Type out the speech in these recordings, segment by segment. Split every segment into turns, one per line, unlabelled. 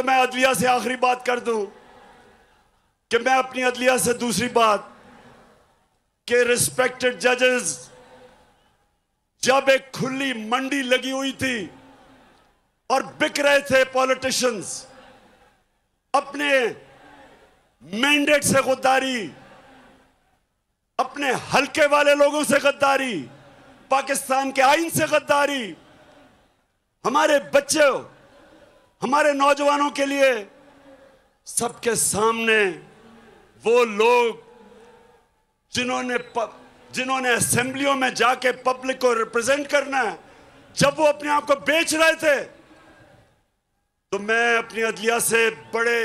तो मैं अदलिया से आखिरी बात कर दूं कि मैं अपनी अदलिया से दूसरी बात कि रिस्पेक्टेड जजेस, जब एक खुली मंडी लगी हुई थी और बिक रहे थे पॉलिटिशियंस, अपने मैंडेट से गद्दारी, अपने हल्के वाले लोगों से गद्दारी, पाकिस्तान के आईन से गद्दारी, हमारे बच्चों, हमारे नौजवानों के लिए सबके सामने वो लोग जिन्होंने असेंबलियों में जाके पब्लिक को रिप्रेजेंट करना है, जब वो अपने आप को बेच रहे थे, तो मैं अपनी अदलिया से बड़े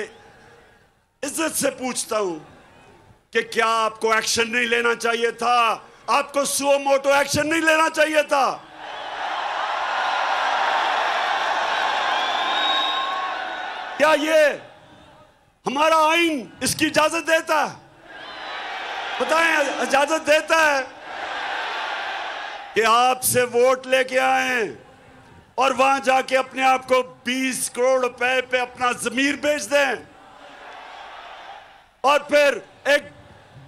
इज्जत से पूछता हूं कि क्या आपको एक्शन नहीं लेना चाहिए था? आपको सुओ मोटो एक्शन नहीं लेना चाहिए था? क्या ये हमारा आईन इसकी इजाजत देता है? बताएं, इजाजत देता है कि आपसे वोट लेके आए और वहां जाके अपने आप को 20 करोड़ रुपए पे अपना जमीर बेच दें और फिर एक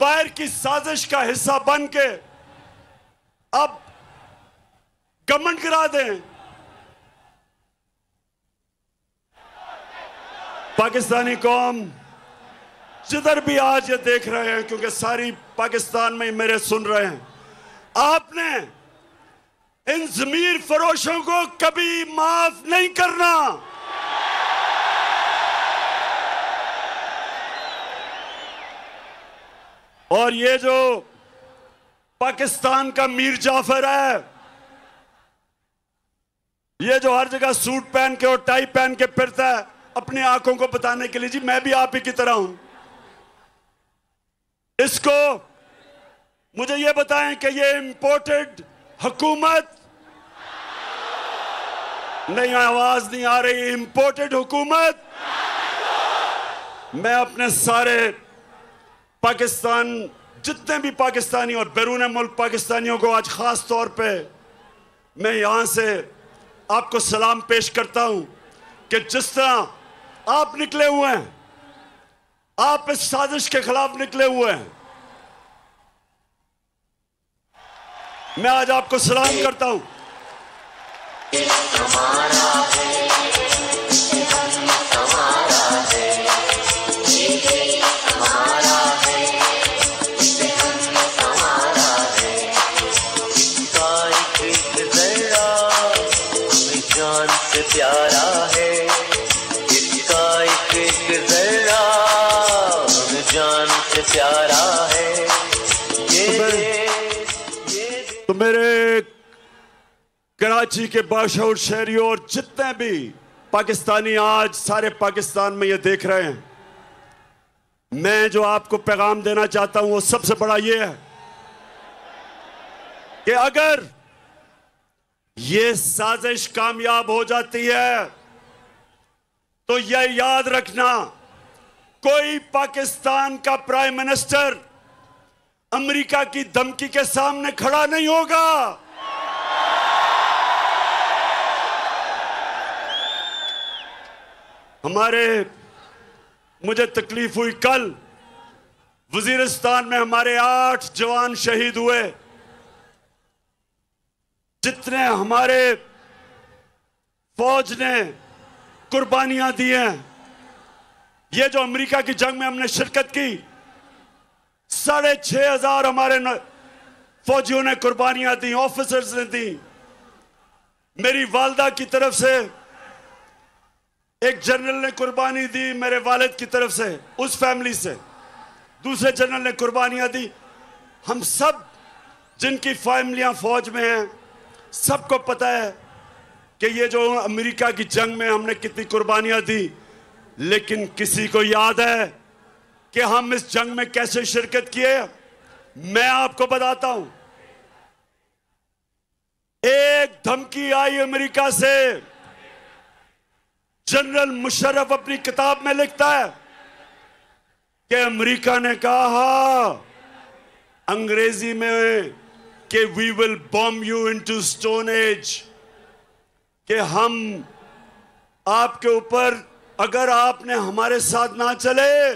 बाहर की साजिश का हिस्सा बन के अब घमंड करा दें? पाकिस्तानी कौम जिधर भी आज ये देख रहे हैं, क्योंकि सारी पाकिस्तान में मेरे सुन रहे हैं, आपने इन जमीर फरोशों को कभी माफ नहीं करना। और ये जो पाकिस्तान का मीर जाफर है, ये जो हर जगह सूट पहन के और टाई पहन के फिरता है अपनी आंखों को बताने के लिए, जी मैं भी आप ही की तरह हूं, इसको मुझे ये बताएं कि ये इंपोर्टेड हुकूमत नहीं, आवाज नहीं आ रही, इंपोर्टेड हुकूमत। मैं अपने सारे पाकिस्तान, जितने भी पाकिस्तानी और बैरून मुल्क पाकिस्तानियों को आज खास तौर पे मैं यहां से आपको सलाम पेश करता हूं कि जिस तरह आप निकले हुए हैं, आप इस साजिश के खिलाफ निकले हुए हैं, मैं आज आपको सलाम करता हूं।
प्यारा है इसका एक जरा, हमें जान से प्यारा है
तो मेरे कराची के बाशऊर शहरियों और जितने भी पाकिस्तानी आज सारे पाकिस्तान में ये देख रहे हैं, मैं जो आपको पैगाम देना चाहता हूं वो सबसे बड़ा ये है कि अगर ये साजिश कामयाब हो जाती है तो यह याद रखना, कोई पाकिस्तान का प्राइम मिनिस्टर अमेरिका की धमकी के सामने खड़ा नहीं होगा। मुझे तकलीफ हुई, कल वजीरिस्तान में हमारे 8 जवान शहीद हुए। जितने हमारे फौज ने कुर्बानियां दी हैं, ये जो अमेरिका की जंग में हमने शिरकत की, 6,500 हमारे फौजियों ने कुर्बानियां दी, ऑफिसर्स ने दी। मेरी वालदा की तरफ से एक जनरल ने कुर्बानी दी, मेरे वालिद की तरफ से, उस फैमिली से दूसरे जनरल ने कुर्बानियां दी। हम सब जिनकी फैमिलियां फौज में हैं, सबको पता है कि ये जो अमेरिका की जंग में हमने कितनी कुर्बानियां दी। लेकिन किसी को याद है कि हम इस जंग में कैसे शिरकत किए? मैं आपको बताता हूं। एक धमकी आई अमेरिका से, जनरल मुशर्रफ अपनी किताब में लिखता है कि अमेरिका ने कहा अंग्रेजी में कि we will bomb you into stone age, कि हम आपके ऊपर अगर आपने हमारे साथ ना चले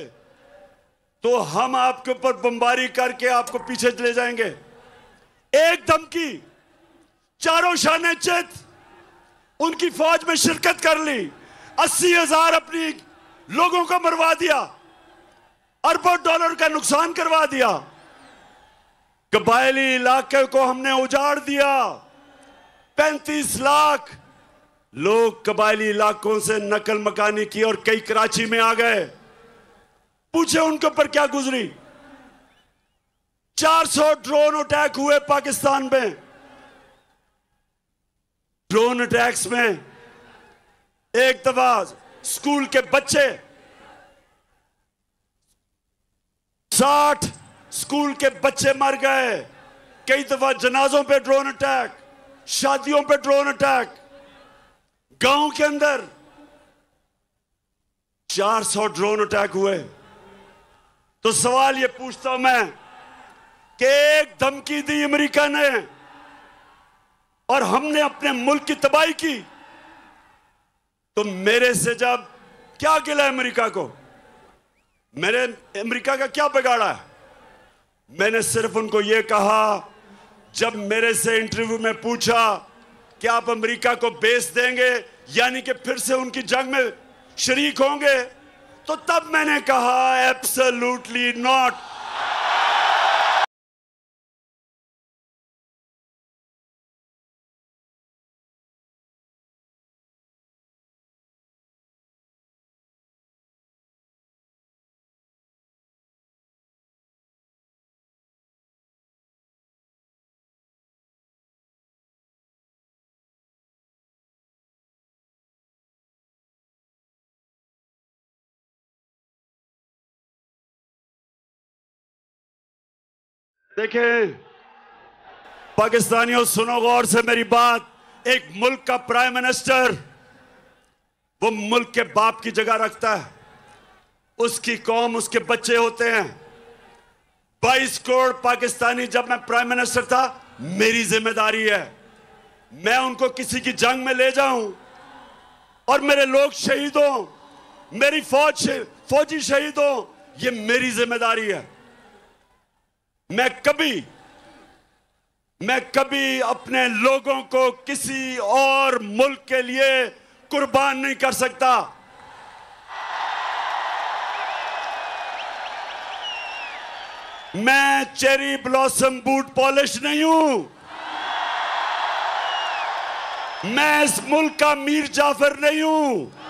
तो हम आपके ऊपर बमबारी करके आपको पीछे ले जाएंगे। एक धमकी, चारों शाने चित उनकी फौज में शिरकत कर ली, 80,000 अपनी लोगों को मरवा दिया, अरबों डॉलर का नुकसान करवा दिया, कबायली इलाके को हमने उजाड़ दिया। 35 लाख लोग कबायली इलाकों से नकल मकानी की और कई कराची में आ गए। पूछे उनके ऊपर क्या गुजरी। 400 ड्रोन अटैक हुए पाकिस्तान में। ड्रोन अटैक्स में एक दफा स्कूल के बच्चे, 60 स्कूल के बच्चे मर गए। कई दफा जनाजों पे ड्रोन अटैक, शादियों पे ड्रोन अटैक, गांव के अंदर 400 ड्रोन अटैक हुए। तो सवाल ये पूछता हूं मैं कि एक धमकी दी अमेरिका ने और हमने अपने मुल्क की तबाही की, तो मेरे से जब क्या गिला अमेरिका को? मेरे अमेरिका का क्या बिगाड़ा है? मैंने सिर्फ उनको यह कहा, जब मेरे से इंटरव्यू में पूछा कि आप अमेरिका को बेच देंगे यानी कि फिर से उनकी जंग में शरीक होंगे, तो तब मैंने कहा एब्सोल्युटली नॉट। देखें पाकिस्तानियों, सुनो गौर से मेरी बात। एक मुल्क का प्राइम मिनिस्टर वो मुल्क के बाप की जगह रखता है। उसकी कौम, उसके बच्चे होते हैं। 22 करोड़ पाकिस्तानी जब मैं प्राइम मिनिस्टर था, मेरी जिम्मेदारी है मैं उनको किसी की जंग में ले जाऊं और मेरे लोग शहीद हों, मेरी फौजी शहीद हों, ये मेरी जिम्मेदारी है। मैं कभी अपने लोगों को किसी और मुल्क के लिए कुर्बान नहीं कर सकता। मैं चेरी ब्लॉसम बूट पॉलिश नहीं हूं। मैं इस मुल्क का मीर जाफर नहीं हूं।